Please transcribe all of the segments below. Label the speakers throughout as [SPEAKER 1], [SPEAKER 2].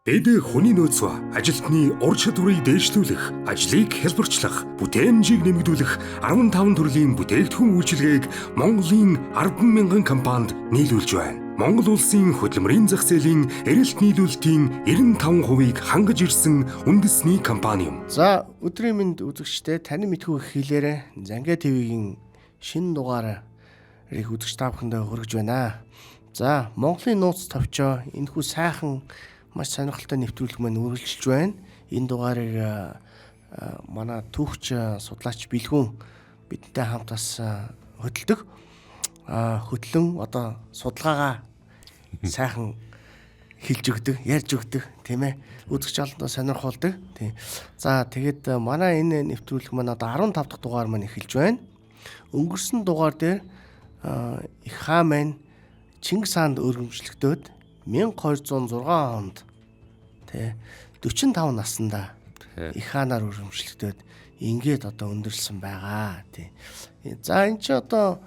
[SPEAKER 1] Бид хүний нөөц ба ажилтны ур чадварыг дээшлүүлэх, ажлыг хэлбэрчлэх, бүтээмжийг нэмэгдүүлэх 15 төрлийн бүтээгдэхүүн үйлчилгээг Монголын 10,000 компанид нийлүүлж байна. Монгол улсын хөдөлмөрийн зах зээлийн эрэлт нийлүүлэлтийн 95%-ийг хангаж ирсэн үндэсний компани юм.
[SPEAKER 2] За өдрийн мэнд үзэгчдээ таны мэдхүү хэлээрэ Занга ТV-ийн шинэ дугаарыг үзэгч та бүхэндээ хүргэж байна. За Монголын нууц товчоо энэхүү сайхан маш сонирхолтой нэвтрүүлэг маань үргэлжилж байна. Энэ дугаарыг манай түүхч судлаач Бэлгүн бидэнтэй хамт бас хөдөлдөг. Хөтлөн одоо судалгаагаа сайхан хэлж өгдөг, ярьж өгдөг, тийм ээ. Үзэгч олондоо сонирхолдог. Тийм. За тэгээд манай энэ нэвтрүүлэг маань одоо 15 дахь дугаар маань эхэлж байна. Өнгөрсөн дугаар дээр их хаан маань Чингис хаанд өргөмжлөгдөөд 1206 онд тэ 45 наснда их хаанаар өргөмжлөгдөөд ингээд одоо өндөрлсөн байгаа тий. За энэ чи одоо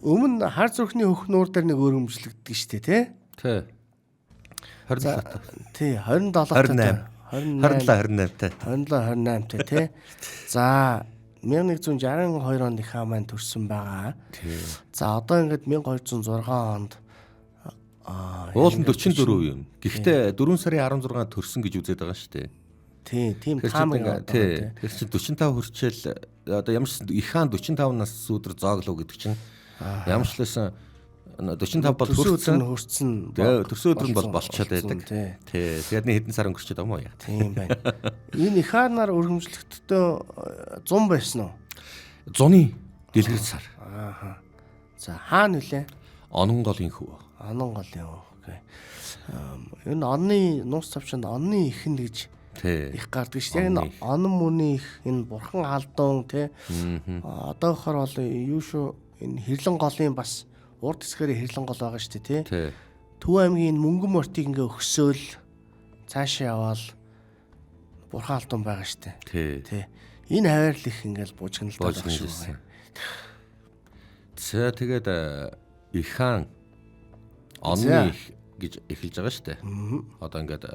[SPEAKER 2] өмнө хар зүрхний хөх нуур дээр нэг өргөмжлөгддөг штэ тий.
[SPEAKER 3] Тий. 27
[SPEAKER 2] тий 27 28 тий. За 1162 онд их хаан маань төрсөн байгаа.
[SPEAKER 3] Тий.
[SPEAKER 2] За одоо ингээд 1206 онд
[SPEAKER 3] уулын 44 юм. Гэхдээ 4 сарын 16-нд төрсөн гэж үзээд байгаа шүү дээ.
[SPEAKER 2] Тийм таамаг
[SPEAKER 3] тий. Тэр чинь 45 хүрчээл одоо ямар ч их хаан 45 нас өдөр зооглоо гэдэг чинь ямар ч лсэн 45 бол
[SPEAKER 2] хүрсэн.
[SPEAKER 3] Төрсөн өдөр нь бол болчиход байдаг. Тий. Тэгээд хэдэн сар өнгөрчөөд байгаа юм уу яа.
[SPEAKER 2] Тийм байна. Энэ их хаанаар өргөмжлөгдтөө 100 байсан уу?
[SPEAKER 3] Зуны дэлгэр сар.
[SPEAKER 2] Ааха. За хаана вүлээ?
[SPEAKER 3] Ононголын хүү.
[SPEAKER 2] Ононголын хүү. Окей. Энэ онны нууц тавчанд онны ихэнд гэж их гардаг шүү дээ. Энэ онон мөний их энэ бурхан халдун тий. Одоохоор бол юу шүү энэ хэрлэн голын бас урд хэсгээр хэрлэн гол байгаа шүү дээ тий. Төв аймгийн мөнгөн мортыг ингээ өгсөөл цаашаа яваал бурхан халдун байгаа шүү дээ. Тий. Энэ хаваарлал их ингээл буужгналтай байгаа шүү.
[SPEAKER 3] За тэгээд их хаан онны их гэж эхэлж байгаа шүү дээ. Одоо ингээд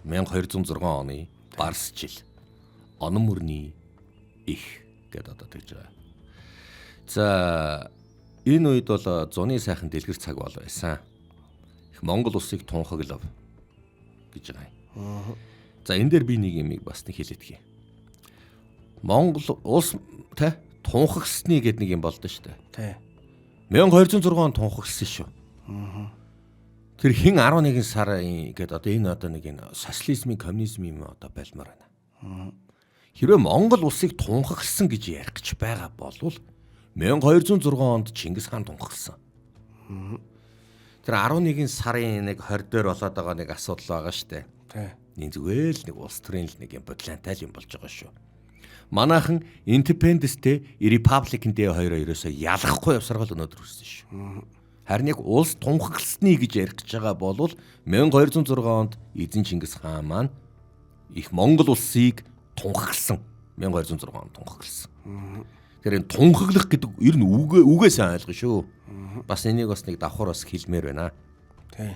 [SPEAKER 3] 1206 оны Барс жил онон мөрний их гэдэг одоо тэгж байгаа. За энэ үед бол зуны сайхан дэлгэр цаг бол байсан. Их Монгол улсыг тунхаглав гэж байгаа юм. За энэ дээр би нэг юм бас нэг хэлээдгий. Монгол улс тунхагсны гэдэг нэг юм болдоо шүү дээ. 1206 он тунхагсан шүү. Тэр хин 11 сарын гэдэг одоо энэ одоо нэг энэ социализмын коммунизмын одоо байлмаар байна. Хэрвээ Монгол улсыг тунхагсан гэж ярих гэж байгаа бол 1206 онд Чингис хаан тунхагсан. Тэр 11 сарын нэг 20 дээр болоод байгаа нэг асуудал байгаа шүү дээ. Энэ зүгээр л нэг улс төрийн л нэг юм бодлонтай юм болж байгаа шүү. Манайхан Independence Day, Republic Day хоёроо ерөөсөө ялахгүй явсаргал өнөөдөр хүрсэн шүү. Харин яг улс тунхагласны гэж ярих гэж байгаа бол 1206 онд эзэн Чингис хаан маань их Монгол улсыг тунхагласан. 1206 онд тунхагласан. Тэгэхээр энэ тунхаглах гэдэг ер нь үгээ сайн ойлгоо шүү. Бас энийг бас нэг давхар бас хэлмээр байна.
[SPEAKER 2] Тий.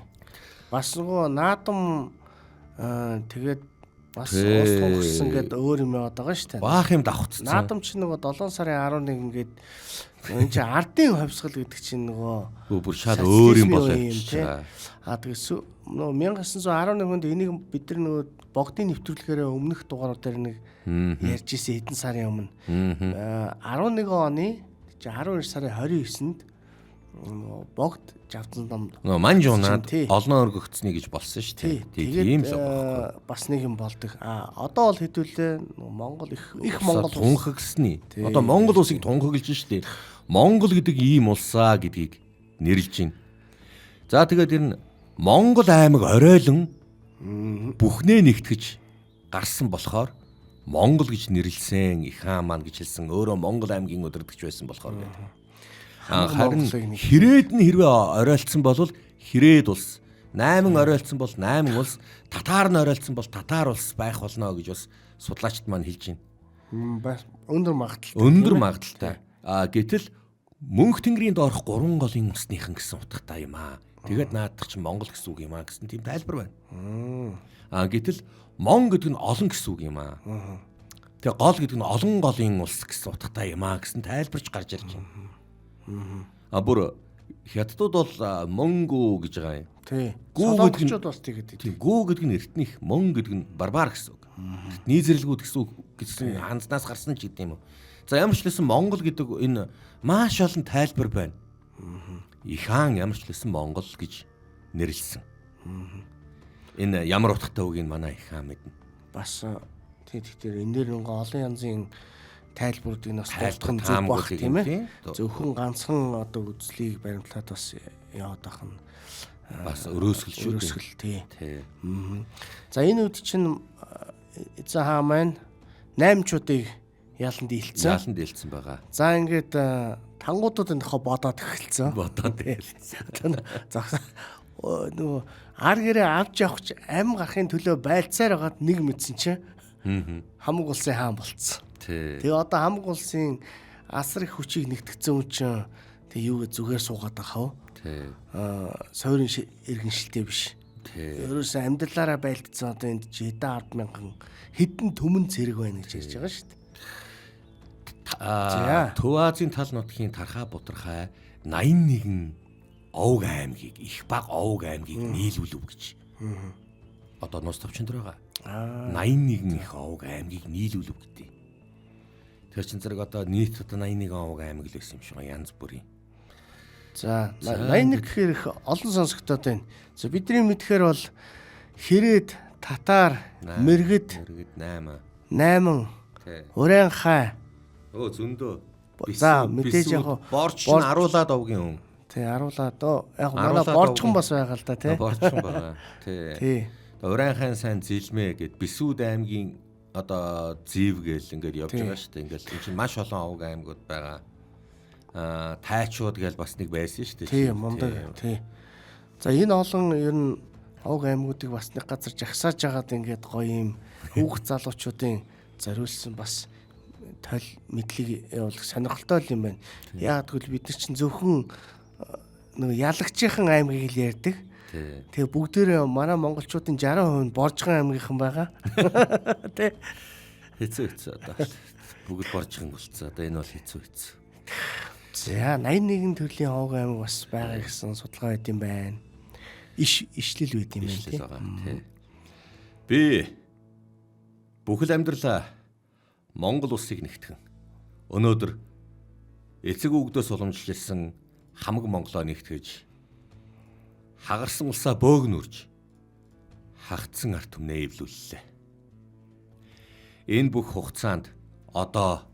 [SPEAKER 2] Бас нөгөө наадам тэгээд бас улс тунхагсан гэдэг өөр юм яваад байгаа шүү дээ.
[SPEAKER 3] Баах юм давхцсан.
[SPEAKER 2] Наадам чинь нөгөө 7 сарын 11 ингээд энэ чинь ардын ховсгал гэдэг чинь нөгөө
[SPEAKER 3] бүр шал өөр юм болоо юм тий.
[SPEAKER 2] Тэгээд нөгөө 1911 онд энийг бид нар нөгөө богдын нэвтрүүлгээр өмнөх дугааруудаар нэг ярьж ирсэн хэдэн сарын өмнө. 11 оны 12 сарын 29-нд богд жавцсан ном
[SPEAKER 3] нөгөө манжунаад олноо өргөгцсний гэж болсон шүү дээ.
[SPEAKER 2] Тийм л байна. Бас нэг юм болдог. Одоо бол хэдүүлээ Монгол их Монгол
[SPEAKER 3] тунхагсны. Одоо Монгол улсыг тунхаглаж шүү дээ. Монгол гэдэг ийм улсаа гэдгийг нэрлэж байна. За тэгээд энэ Монгол аймаг оройлон бүхнээ нэгтгэж гарсан болохоор Монгол гэж нэрлсэн их хаан маань гэж хэлсэн. Өөрөө Монгол аймгийн өдөртөгч байсан болохоор гэдэг. Харин хэрээд нь хэрвээ оройлцсон бол хэрээд улс, 8 оройлцсон бол 8 улс, татар нь оройлцсон бол татар улс байх болно гэж бас судлаачид маань хэлж байна.
[SPEAKER 2] Өндөр магадaltaй.
[SPEAKER 3] Өндөр магадaltaй. Гэтэл мөнх тэнгэрийн доорх 3 голын усныхан гэсэн утгатай юм аа. Тэгээд наадах чинь Монгол гэсэн үг юм аа гэсэн тийм тайлбар байна. Гэтэл Мон гэдэг нь олон гэсэн үг юм аа. Тэгээ гол гэдэг нь олон голын улс гэсэн утгатай юм аа гэсэн тайлбарч гарч ирж байна. Бүр хятадууд бол Монгу гэж байгаа юм.
[SPEAKER 2] Тий.
[SPEAKER 3] Гүү гэдэг нь
[SPEAKER 2] бас тэгээд
[SPEAKER 3] тийм гүү гэдэг нь эртнийх, Мон гэдэг нь барбар гэсэн үг. Эртний зэрлэгүүд гэсэн үг гэсэн ханзнаас гарсан ч гэдэг юм уу. За ямар ч хэлсэн Монгол гэдэг энэ маш олон тайлбар байна. Их хаан ямар ч хэлсэн Монгол гэж нэрлсэн. Энэ ямар утгатай үгийг манай их хаан мэднэ.
[SPEAKER 2] Бас тэгэхээр энэ дэр нэг олон янзын тайлбаруудыг нас
[SPEAKER 3] Тайлбар
[SPEAKER 2] тайлбарлах зүг баг
[SPEAKER 3] таамаглалыг
[SPEAKER 2] тийм ээ.
[SPEAKER 3] тийм.
[SPEAKER 2] Зөвхөн ганцхан одоо үзлийг баримтлаад бас яваад ах нь
[SPEAKER 3] Бас өрөөсгөл шүү дээ.
[SPEAKER 2] өрөөсгөл тий.
[SPEAKER 3] Тий.
[SPEAKER 2] За энэ үед чинь эзэн хаан маань 8-чуудыг ялан дийлцсэн.
[SPEAKER 3] Ялан дийлсэн байгаа.
[SPEAKER 2] За ингээд тангуудад энэ бодоод эхэлсэн.
[SPEAKER 3] Бодоод дийлсэн.
[SPEAKER 2] Нөгөө ар гэрээ авч явах ам гарахын төлөө байлцаар байгаад нэг мэдсэн чинь хамаг улсын хаан болцсон.
[SPEAKER 3] Тий.
[SPEAKER 2] Тэгээ одоо хамаг улсын асар их хүчийг нэгтгэсэн хүн чинь тэгээ юу зүгээр суугаад байгаа хав.
[SPEAKER 3] Тий.
[SPEAKER 2] Сойрын иргэншилтэй биш.
[SPEAKER 3] Тий.
[SPEAKER 2] Ерөөсөө амьдралаараа байлдсан одоо энд 70,000 хэдэн түмэн зэрэг байна гэж ярьж байгаа шүү дээ.
[SPEAKER 3] Төв Азийн тал нутгийн Тархаа Бутархай 81 овг аймгийг их баг овг аймгийг нийлүүлв гэж. Одоо нус товчонд байгаа. 81 их овг аймгийг нийлүүлв гэдэг. Тэгэхээр чин зэрэг одоо нийт одоо 81 овг аймаг л байсан юм шиг янз бүрийн.
[SPEAKER 2] За 81 гэхээр их олон сонсогдоод байна. За бидний мэдхээр бол Хэрээд, Татар, Мэргэд
[SPEAKER 3] 8.
[SPEAKER 2] 8,
[SPEAKER 3] Тий.
[SPEAKER 2] Урайнхай.
[SPEAKER 3] Зөндөө.
[SPEAKER 2] За мэдээж яг
[SPEAKER 3] борч нь аруулаад овгийн хүн.
[SPEAKER 2] тий аруулаад яг манай борчхон бас байгаа л да тий.
[SPEAKER 3] Борчхон байгаа. Тий.
[SPEAKER 2] Тий.
[SPEAKER 3] Урайнхайн сайн зилмэ гэд Бисүүд аймгийн одоо зэв гээл ингээд явж байгаа шүү дээ. Ингээд энэ чинь маш олон овг аймагуд байгаа. Тайчууд гээл бас нэг байсан шүү дээ.
[SPEAKER 2] Тий мундаг тий. За энэ олон ер нь овг аймагуудыг бас нэг газар жагсааж агаад ингээд гоё юм хүүхд залуучуудын зориулсан бас тол мэдлэг явуулах сонирхолтой юм байна. Яг тэгвэл бид нар чинь зөвхөн нэг ялагчийн аймгийг л ярьдаг. Тэгээ бүгдээрээ манай монголчуудын 60% нь Боржгон аймгийнхан байгаа. Тэ.
[SPEAKER 3] Хэцүү одоо. Бүгд Боржгон болцсон. Одоо энэ бол хэцүү.
[SPEAKER 2] За 81 төрлийн овг аймаг бас байгаа гэсэн судалгаа байд юм байна. Ишлэл байд юм байна тий.
[SPEAKER 3] Би бүхэл амьдралаа Монгол улсыг нэгтгэн. Өнөөдөр эцэг өвгдөөс уламжилж ирсэн хамаг Монголоо нэгтгэж хагарсан улсаа бөөгнөрж хагцсан арт түмнээ эвлүүллээ. Энэ бүх хугацаанд одоо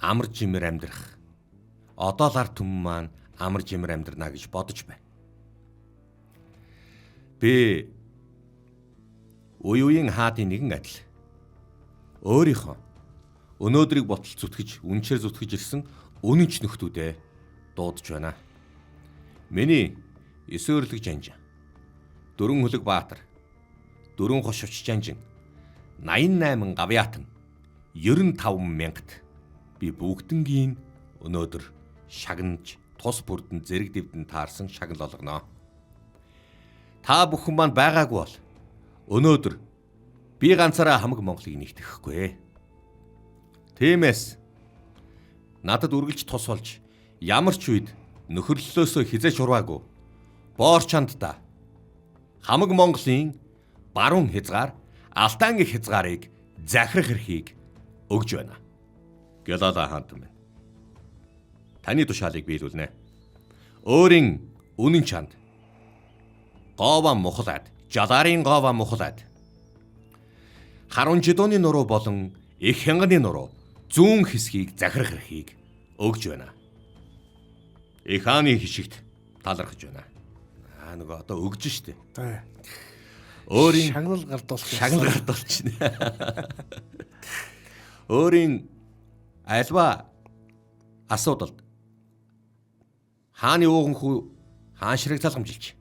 [SPEAKER 3] амар жимээр амьдрах, одоо л арт түмэн маань амар жимээр амьдрнаа гэж бодож байна. Би үеийн хаадын нэгэн адил өөрийнхөө өнөөдрийг ботл зүтгэж, үнчээр зүтгэж ирсэн үнэнч нөхдүүдээ дуудаж байна. Миний 9 өрлөг жанжин, 4 хөлөг баатар, 4 хошвч жанжин, 88 гавьяатан, 95 мянгат би бүгднгийн өнөөдөр шагнаж, тус бүрдэн зэрэг дэвдэн таарсан шагнал олгоно. Та бүхэн маань байгаагүй бол өнөөдөр би ганцаараа хамаг Монголыг нэгтгэхгүй. Тиймээс надад үргэлж тус болж ямар ч үед нөхөрлөлөөсөө хизээч урваагүй Боорчандта хамаг Монголын баруун хязгаар Алтангийн хязгаарыг захирах эрхийг өгж байна. Гялала хаан байна. Таны тушаалыг биелүүлнэ. Өөрийн үнэн чанд Гован мухлаад, жаларын гован мухлаад Харун жидууны нуруу болон их хянганы нуруу зүүн хэсгийг захирах эрхийг өгж байна. Их хааны хишигт талархаж байна. Нөгөө одоо өгж штэ. Өөрийн
[SPEAKER 2] шагнал гардуулчихна.
[SPEAKER 3] Өөрийн альва асуудалд хааны ууган хүү хаан ширэг талгамжилж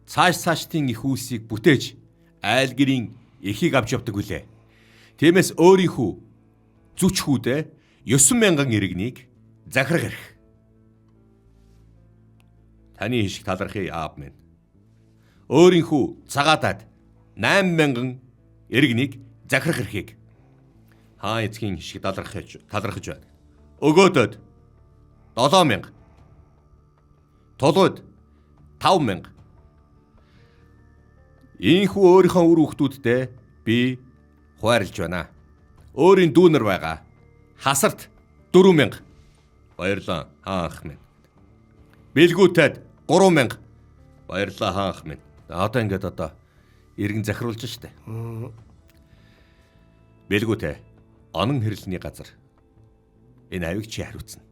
[SPEAKER 3] цааш-цаашдын их үйлсийг бүтээж айл гэрийн эхийг авч явдаг үлээ. Тиймээс өөрийнхөө зүч хүүдээ 9,000 иргэнийг захирах эрх. Таны хишиг талархыг аав минь. Өөрийнхөө цагаатаад 8,000 эргнийг захирах эрхийг хаан эцгийн хишиг талархаж байна. Өгөөдөд 7,000. Толгойд 5,000. Ийхүү өөрийнхөө үр хүүхдүүдтэй би хуваарлж байна. Өөрийн дүүнэр байгаа. Хасарт 4,000. Баярлаа хаанх минь. Бэлгүүтэд 3,000. Баярлаа хаанх минь. Одоо ингээд иргэн захируулж штэ. Бэлгүүтэй онон хэрэлний газар энэ авиг чи хариуцна.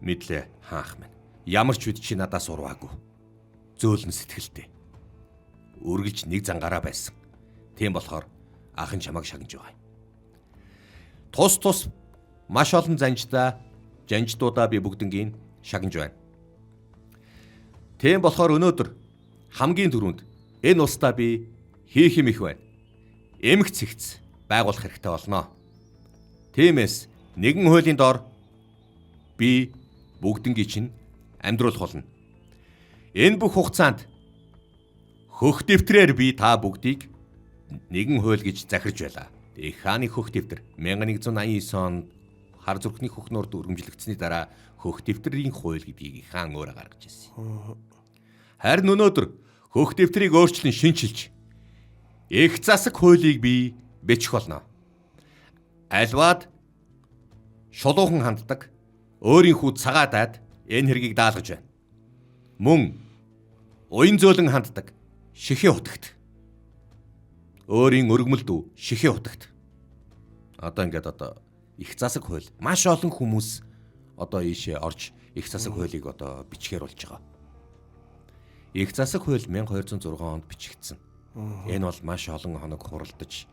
[SPEAKER 3] Мэдлээ хаанх минь. Ямар ч үед чи надаас урваагүй. Зөөлөн сэтгэлтэй. Үргэлж нэг зангаараа байсан. Тийм болохоор ахын чамайг шагнаж байгаа. Тус маш олон жанждуудаа би бүгднгийн шагнаж байна. Тийм болохоор өнөөдөр хамгийн түрүүнд энэ устдаа би хийх юм их байна. Эмх цэгц байгуулах хэрэгтэй болно. Тиймээс нэгэн хуулийн доор би бүгднгийн чинь амьдруулах болно. Энэ бүх хугацаанд хөх дэвтрээр би та бүгдийг нэгэн хууль гэж захирж байлаа. Их хааны хөх дэвтэр 1189 онд хар зүрхний хөхнөөрд өргөмжлөгдсөний дараа хөх дэвтрийн хууль гэдгийг хаан өөрөө гаргаж ирсэн. Харин өнөөдөр хөх дэвтрийг өөрчлөн шинчилж их засаг хуулийг би бичих болно. Альваад шулуухан ханддаг өөрийнхөө цагаатаад энэ хэргийг даалгаж байна. Мөн уян зөөлөн ханддаг шихийн утагт. Өөрийн өргөмөлд шихийн утагт. Одоо ингээд их засаг хууль маш олон хүмүүс ийшээ орж их засаг хуулийг бичгээр болж байгаа. Их засаг хууль 1206 онд бичигдсэн. Энэ бол маш олон хоног хуралдаж,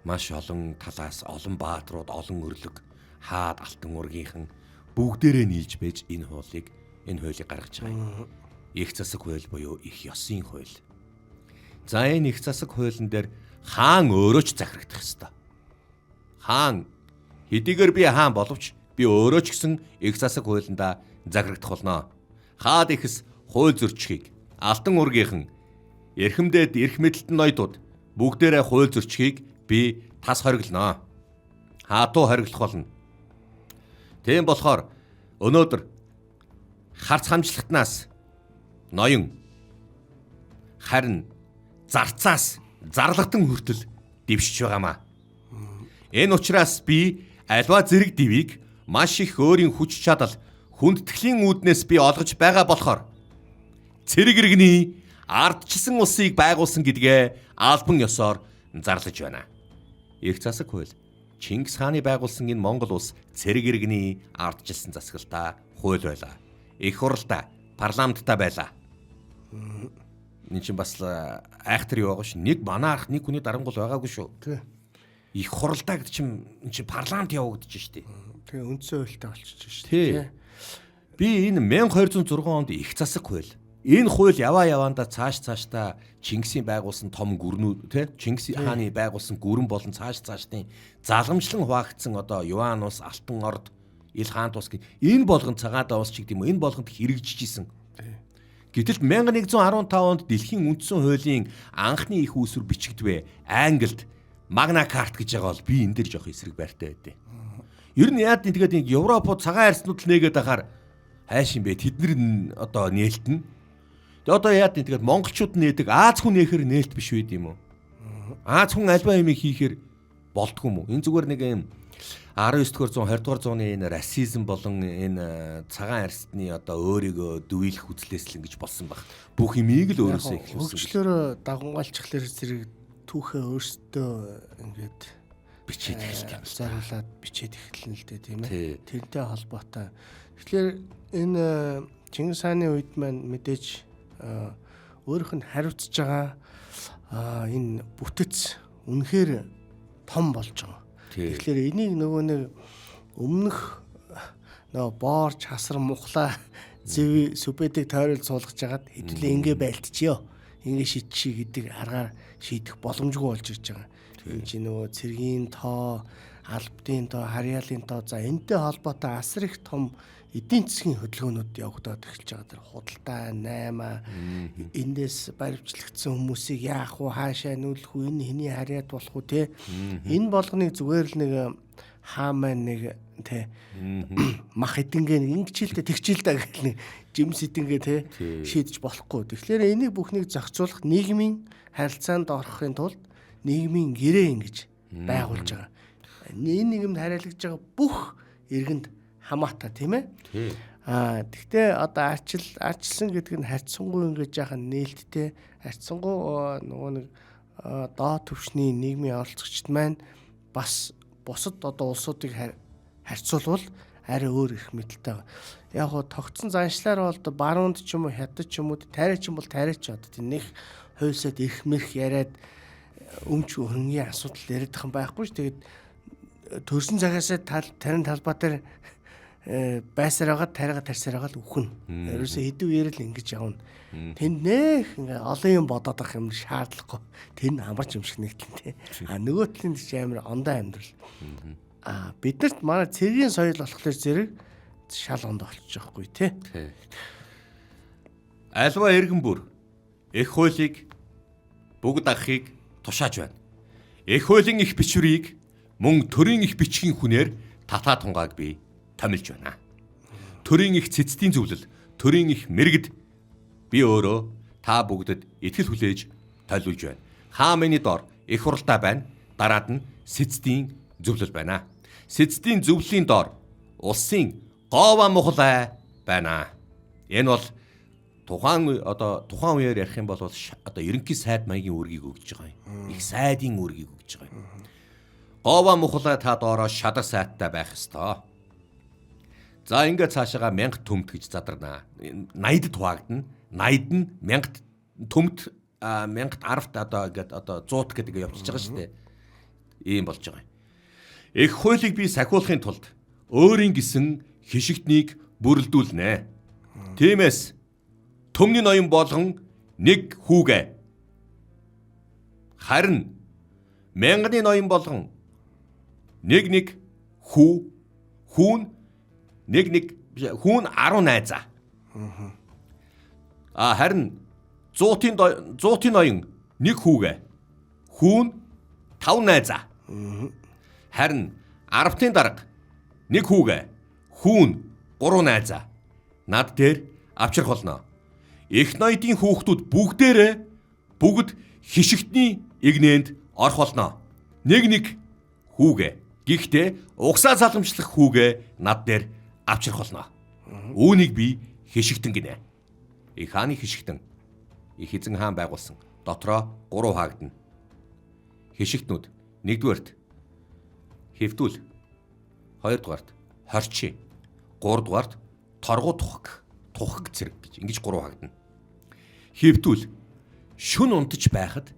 [SPEAKER 3] маш олон талаас олон бааtruуд, олон өрлөг, хаад алтан ургийнхан бүгдээрээ нийлж байж энэ хуулийг гаргаж байгаа. Их засаг хууль буюу их ёсын хууль. За энэ их засаг хуулийн дээр хаан өөрөө ч захирагдах ёстой. Хаан хэдийгээр би хаан боловч би өөрөө ч гэсэн их засаг хуулиндаа захирагдах болно. Хаад ихс хууль зөрчихийг алтан ургийнхан эрхэмдэд эрх мэдэлтэн ноёдууд бүгдээрээ хууль зөрчихийг би тас хориглоно. Хаатуу хориглох болно. Тийм болохоор өнөөдөр харц хамжлагтнаас ноён харин зарцаас зарлагдсан хүртэл дэвшиж байгаамаа. Энэ учраас би альва зэрэг дивийг маш их өөрийн хүч чадал хүндэтгэлийн үүднээс би олгож байгаа болохоор цэрэг иргэний ардчилсан улсыг байгуулсан гэдгээ албан ёсоор зарлаж байна. Их засаг хууль Чингис хааны байгуулсан энэ Монгол улс цэрэг иргэний ардчилсан засаглалтаа хууль байлаа. Их хуралдаа, парламенттай байлаа. Энэ чинь бас айхтар юу байгаа ш. Нэг манаарх нэг хүний дарангуул байгаагүй шүү.
[SPEAKER 2] Тий.
[SPEAKER 3] Их хуралдаа гэдэг чинь энэ чинь парламент явагдаж штий.
[SPEAKER 2] Тэгээ үндсэн хуультай болчихж штий.
[SPEAKER 3] Тий. Би энэ 1206 онд их засаг хууль. Энэ хууль яваандаа цаашдаа Чингисийн байгуулсан том гүрнүүд тий Чингис хааны байгуулсан гүрэн болон цаашдын залгамжлан хуваагдсан Юан ус, Алтан орд, Ил хаант ус гэх энэ болгон цагаатаа ус ч гэдэг юм энэ болгонд хэрэгжиж исэн. Гэтэл 1115 онд дэлхийн үндсэн хуулийн анхны их үүсвэр бичигдвэ Англид Magna Carta гэж байгаа бол би энэ дээр жоох эсрэг байртай байдیں۔ Ер нь яад тэгээд Европод цагаан арьснууд л нээгээд ахаар хайш юм бэ? Тэднэр нээлтэн. Тэгээд яад тэгээд монголчууд нээдэг Аз хүн нээхэр нээлт биш байд юм уу? Аз хүн альва юм хийхээр болдгүй юм уу? Энэ зүгээр нэг юм 19-р 100, 20-р зууны энэ расизм болон энэ цагаан арьсны өөрийгөө дүйлэх үзлээсэл ингэж болсон баг. Бүх юмыг л өөрөөсөө эхлүүлсэн.
[SPEAKER 2] Хөгжлөөр дагунгаалчихлаар зэрэг түүхээ өөртөө ингээд
[SPEAKER 3] бичээд эхэлдэг.
[SPEAKER 2] Заруулаад бичээд эхэлнэ л дээ тийм ээ. Тэрнтэй холбоотой. Тэгэхээр энэ Чингис хааны үед маань мэдээж өөрийнх нь хариуцж байгаа энэ бүтэц үнэхээр том болж байгаа. Тэгэхээр энийг нөгөө нэг өмнөх боорч хасар мухлаа зэв сүбэдэг тойрол суулгаж хагаад хэдүүлээ ингээ байлтчихё. ингэ шийдчихий гэдэг аргаар шийдэх боломжгүй болж ирж байгаа. Энэ чинь нөгөө цэргийн тоо, албадын тоо, харьяалын тоо за энэтэй холбоотой асар их том эдийн засгийн хөдөлгөөнүүд явагдаад эхэлж байгаа. Тэр худалдаа 8 эндээс баримтлагдсан хүмүүсийг яах вэ, хаашаа нүүлэх вэ, энэ хэний харьяад болох вэ те. Энэ болгоныг зүгээр л нэг хаамаа нэг те мах эдингээ ингэчилдэ тэгчилдэ гэх нэг жимс эдингээ те шийдэж болохгүй. Тэгэхээр энийг бүхнийг зохицуулах нийгмийн харилцаанд орохын тулд нийгмийн гэрээ ингэж байгуулж байгаа. Энэ нийгэмд хариалгаж байгаа бүх иргэнд хамаатай тийм ээ. Тэгтээ одоо арчилсан гэдэг нь харьцангуй ингэж яахан нээлттэй харьцангуй нөгөө нэг доод түвшний нийгмийн оролцогчд маань бас бусад одоо улсуудыг харьцуулбал арай өөр их мэдлэлтэй байгаа. Яг гоо тогтсон заншлаар бол баруунд ч юм уу хятад ч юм уу тайраач юм бол тайраач одоо тийм нэг хуйлсад их мэрх яриад өмч хөрөнгөний асуудал яриад байгаа юм байхгүй ш. Тэгээд төрсэн цагаас тарин талбай дээр байсараагаад тарига тарсараагаад үхэн. Ерөөсөө хэдүү ярил ингэж явна. Тэнд нэх ингээ олон юм бодоод авах юм шаардлагагүй. Тэр нь амарч юм шиг нэгтлэн тий. Нөгөө талын чинь амар ондоо амьдрал. Биднэрт манай цэргийн соёл болохоор зэрэг шал ондоо болчих жоохгүй тий.
[SPEAKER 3] Альва иргэн бүр эх хуулийг бүгд ахыг тушааж байна. Эх хуулийн их бичвэрийг мөн төрийн их бичгийн хүнээр татаа тунгааг би томилж байна. Төрийн их цэцдийн зөвлөл, төрийн их мэрэгд би өөрөө та бүгдэд итгэл хүлээж тайлуулж байна. Хаамны дор их хуралдаа байна. Дараад нь сэцдийн зөвлөл байна. Сэцдийн зөвлөлийн дор улсын говаа мухлай байна. Энэ бол тухайн үеэр ярих юм бол одоо ерөнхий сайд маягийн үүргийг өгж байгаа юм. Их сайдын үүргийг өгж байгаа юм. Говаа мухлай та доороо шадаг сайттай байх ёстой. За ингээд цаашаага 1000 төмт гэж задарна. 80-д хуваагдана. 80-д нь 1000 төмт 1000 10-т одоо ингээд одоо 100 гэдэг явчихж байгаа шүү дээ. Ийм болж байгаа юм. Эх хуулийг би сахиулахын тулд өөрийн гисэн хишигтнийг бүрэлдүүлнэ. Тиймээс төмний ноён болгон нэг хүүгээ. Харин мянганы ноён болгон нэг хүүн 10 найзаа. Харин 100-ийн ноён нэг хүүгээ. Хүүн 5 найзаа. Харин 10-ын дарга нэг хүүгээ. Хүүн 3 найзаа. Над дээр авчрах болно. Эх ноёдын хүүхдүүд бүгд хишигтний игнэнд орох болно. Нэг хүүгээ. Гэхдээ угсаа залгамжлах хүүгээ над дээр авчрах болно. Үүнийг би хишигтэн гинэ. Их хааны хишигтэн. Их эзэн хаан байгуулсан. Дотроо 3 хаагдана. Хишигтнүүд 1-дүгээрт хэвдүүл, 2-дугаарт хорчи, 3-дугаарт торгуу тухаг цэрэг гэж ингэж 3 хаагдана. Хэвдүүл шүн унтаж байхад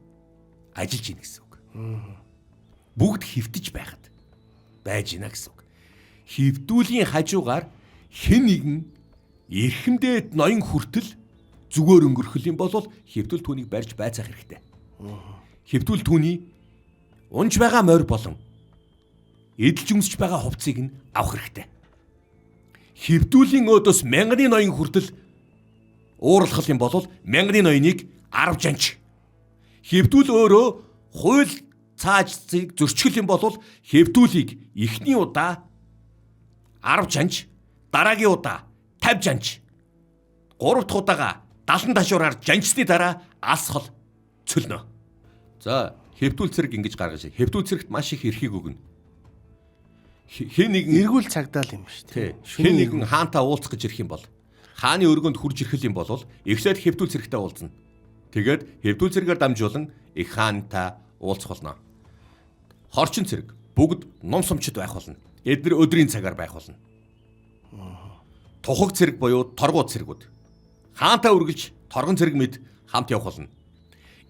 [SPEAKER 3] ажиллаж ийн гэсэн үг. Бүгд хэвтэж байхад байж гинэ гэсэн үг. Хэвдүүлийн хажуугаар хэн нэгэн эрхэмдээ ноён хүртэл зүгээр өнгөрөх юм бол хэвдүүл түүнийг барьж байцаах хэрэгтэй. Хэвдүүл түүний унж байгаа морь болон эдэлж өмсөж байгаа хувцсыг нь авах хэрэгтэй. Хэвдүүлийн өөдөөс мянганы ноён хүртэл ууралхал юм бол мянганы ноёныг 10 жанч. Хэвдүүл өөрөө хууль цаажцыг зөрчил юм бол хэвдүүлийг эхний удаа 10 жанч, дараагийн удаа 50 жанч. 3 дахь удаага 70 ташуураар жанчсны дараа алсгал цөлнө. За хэвдүүл цэрэг ингэж гаргаж. Хэвдүүл цэрэгт маш их эрхийг өгнө. Хэн нэгэн
[SPEAKER 2] эргүүл цагдаа л юм шүү дээ.
[SPEAKER 3] Хэн нэгэн хаантаа уулзах гэж ирэх юм бол хааны өргөнд хурж ирэх юм бол эхлээд хэвдүүл цэрэгтэй уулзна. Тэгээд хэвдүүл цэрэгээр дамжуулан их хаантаа уулзах болно. Хорчин цэрэг бүгд ном сумчид байх болно. Эдгээр өдрийн цагаар байх болно. Тухаг цэрэг буюу торгуу цэрэгүүд хаантаа үргэлж торгон цэрэг мэд хамт явах болно.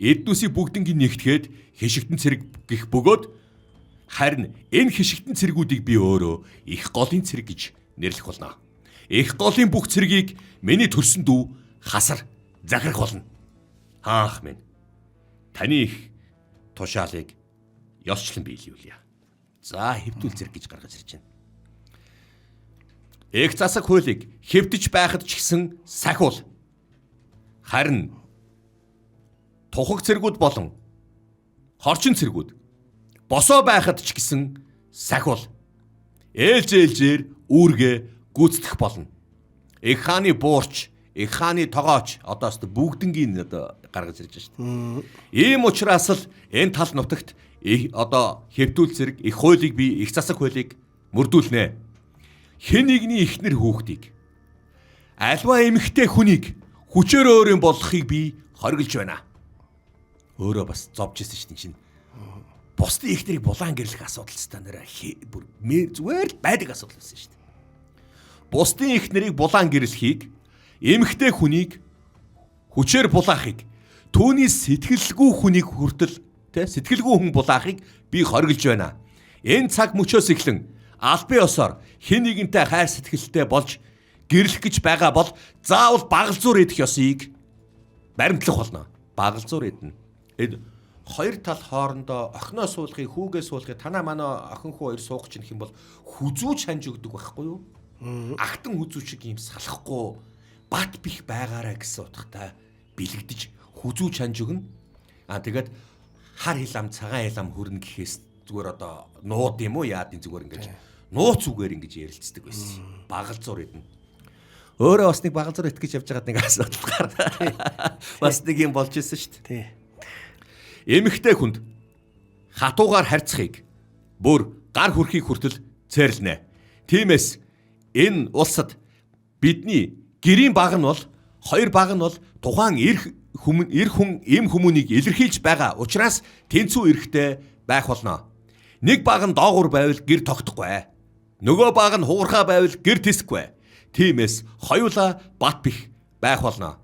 [SPEAKER 3] Эднүсийг бүгднийг нэгтгээд хишигтэн цэрэг гих бөгөөд харин энэ хишигтэн цэргүүдийг би өөрөө их голын цэрэг гэж нэрлэх болно. Их голын бүх цэргийг миний төрсөн дүү хасар захирах болно. Хаанх минь. Таны их тушаалыг ёсчлон биелүүлье. За хэвдүүл зэрэг гэж гаргаж ирж байна. Эх засаг хуулийг хэвдэж байхад ч гэсэн сахиул. Харин тухаг цэргүүд болон хорчин цэргүүд босоо байхад ч гэсэн сахиул. Ээлжээр үүргээ гүйцэтгэх болно. Эх хааны буурч, эх хааны тогооч одоос бүгднгийн гаргаж ирж байна шүү дээ. Ийм учраас л энэ тал нутагт одоо хэвдүүл зэрэг их хуулийг би их засаг хуулийг мөрдүүлнэ. Хэн нэгний эхнэр хүүхдийг альва эмэгтэй хүнийг хүчээр өөрийн болгохыг би хориглож байна. Өөрөө бас зовж ирсэн шүү дээ чинь. Бусдын ихнэрийг булаан гэрлэх асуудал стандараа бүр зүгээр л байдаг асуудал байсан шүү дээ. Бусдын ихнэрийг булаан гэрлэхийг эмэгтэй хүнийг хүчээр булаахыг түүний сэтгэлгүй хүнийг хүртэл сэтгэлгүй хүн булаахыг би хориглож байна. Энэ цаг мөчөөс эхлэн албан ёсоор хэн нэгэнтэй хайр сэтгэлтэй болж гэрлэх гэж байгаа бол заавал багалзуур идэх ёсыг баримтлах болно. Багалзуур идэнэ. Энэ хоёр тал хоорондоо охиноо суулгахыг, хүүгээ суулгахыг танаа манаа охин хүү хоёр суух чинь гэх юм бол хүзүүч ханж өгдөг байхгүй юу? Агтан хүзүү шиг юм салахгүй бат бих байгаараа гэсэн утгатай бэлэгдэж хүзүүч ханж өгнө. Тэгээд хар хилам цагаан хилам хөрнө гэхээс зүгээр одоо нууд юм уу яад энэ зүгээр ингэж нууц үгээр ингэж ярилцдаг байсан. Багалзуур идэнэ. Өөрөө бас нэг багалзуур идэх гэж явж байгаад нэг асуудал гарна. Бас нэг юм болж ирсэн шүү дээ. Эмэгтэй хүнд хатуугаар харьцахыг бүр гар хүрхийг хүртэл цээрлэнэ. Тиймээс энэ улсад бидний гэрийн баг нь бол хоёр баг нь бол тухайн эр хүн эм хүмүүнийг илэрхийлж байгаа учраас тэнцүү эрэхтэй байх болно. Нэг баг нь доогуур байвал гэр тогтохгүй. Нөгөө баг нь хуурхаа байвал гэр тисэхгүй. Тиймээс хоёулаа бат бих байх болно.